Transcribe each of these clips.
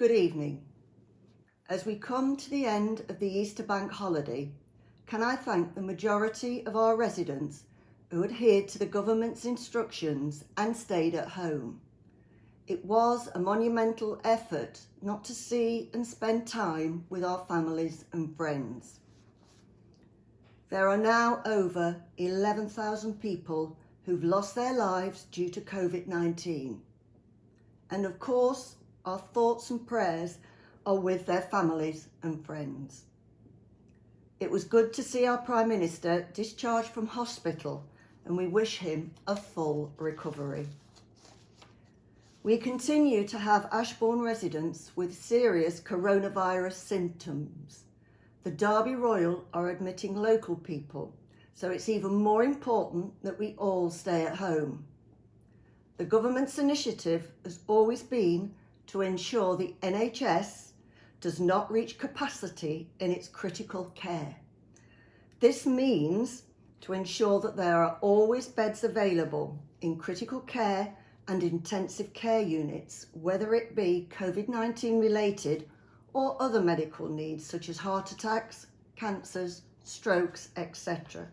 Good evening. As we come to the end of the Easter bank holiday, can I thank the majority of our residents who adhered to the government's instructions and stayed at home. It was a monumental effort not to see and spend time with our families and friends. There are now over 11,000 people who've lost their lives due to COVID-19. And of course, our thoughts and prayers are with their families and friends. It was good to see our Prime Minister discharged from hospital, and we wish him a full recovery. We continue to have Ashbourne residents with serious coronavirus symptoms. The Derby Royal are admitting local people, so it's even more important that we all stay at home. The government's initiative has always been to ensure the NHS does not reach capacity in its critical care. This means to ensure that there are always beds available in critical care and intensive care units, whether it be COVID-19 related or other medical needs such as heart attacks, cancers, strokes, etc.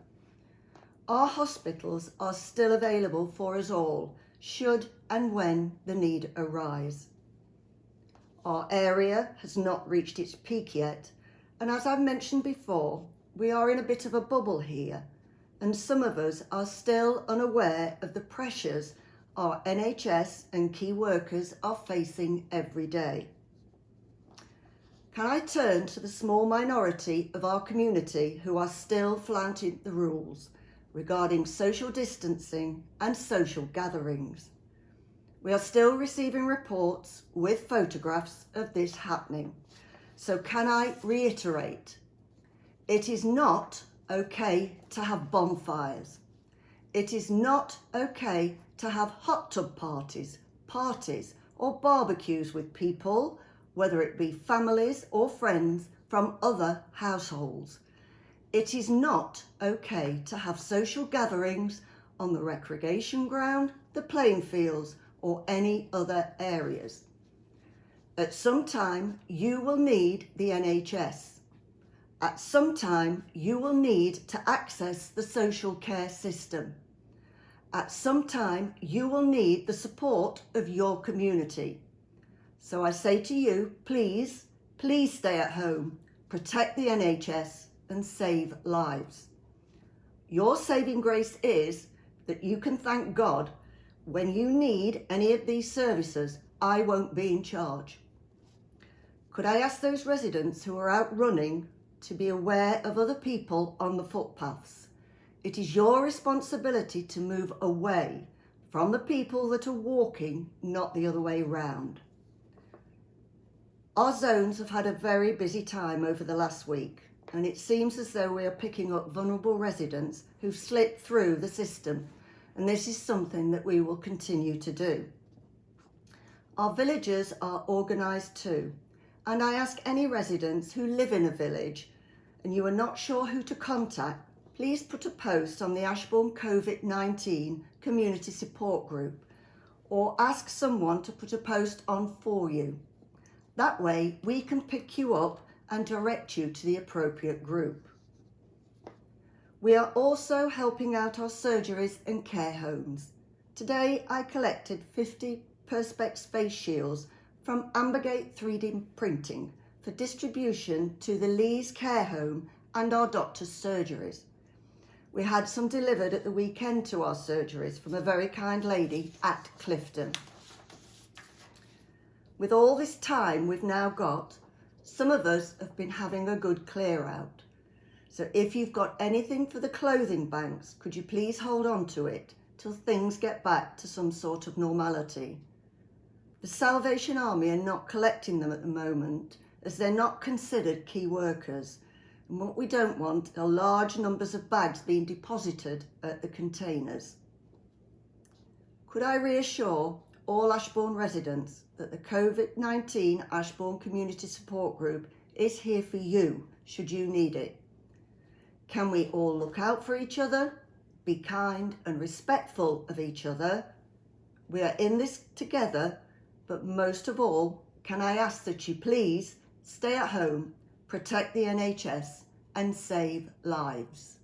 Our hospitals are still available for us all, should and when the need arise. Our area has not reached its peak yet, and as I've mentioned before, we are in a bit of a bubble here, and some of us are still unaware of the pressures our NHS and key workers are facing every day. Can I turn to the small minority of our community who are still flouting the rules regarding social distancing and social gatherings? We are still receiving reports with photographs of this happening. So can I reiterate, it is not okay to have bonfires. It is not okay to have hot tub parties or barbecues with people, whether it be families or friends from other households. It is not okay to have social gatherings on the recreation ground, the playing fields, or any other areas. At some time, you will need the NHS. At some time, you will need to access the social care system. At some time, you will need the support of your community. So I say to you, please stay at home, protect the NHS and save lives. Your saving grace is that you can thank God when you need any of these services. I won't be in charge. Could I ask those residents who are out running to be aware of other people on the footpaths? It is your responsibility to move away from the people that are walking, not the other way round. Our zones have had a very busy time over the last week, and it seems as though we are picking up vulnerable residents who've slipped through the system, and this is something that we will continue to do. Our villages are organised too, and I ask any residents who live in a village and you are not sure who to contact, please put a post on the Ashbourne COVID-19 Community Support Group or ask someone to put a post on for you. That way we can pick you up and direct you to the appropriate group. We are also helping out our surgeries and care homes. Today I collected 50 Perspex face shields from Ambergate 3D Printing for distribution to the Lees Care Home and our doctors' surgeries. We had some delivered at the weekend to our surgeries from a very kind lady at Clifton. With all this time we've now got, some of us have been having a good clear out. So if you've got anything for the clothing banks, could you please hold on to it till things get back to some sort of normality? The Salvation Army are not collecting them at the moment as they're not considered key workers. And what we don't want are large numbers of bags being deposited at the containers. Could I reassure all Ashbourne residents that the COVID-19 Ashbourne Community Support Group is here for you should you need it? Can we all look out for each other, be kind and respectful of each other? We are in this together, but most of all, can I ask that you please stay at home, protect the NHS and save lives?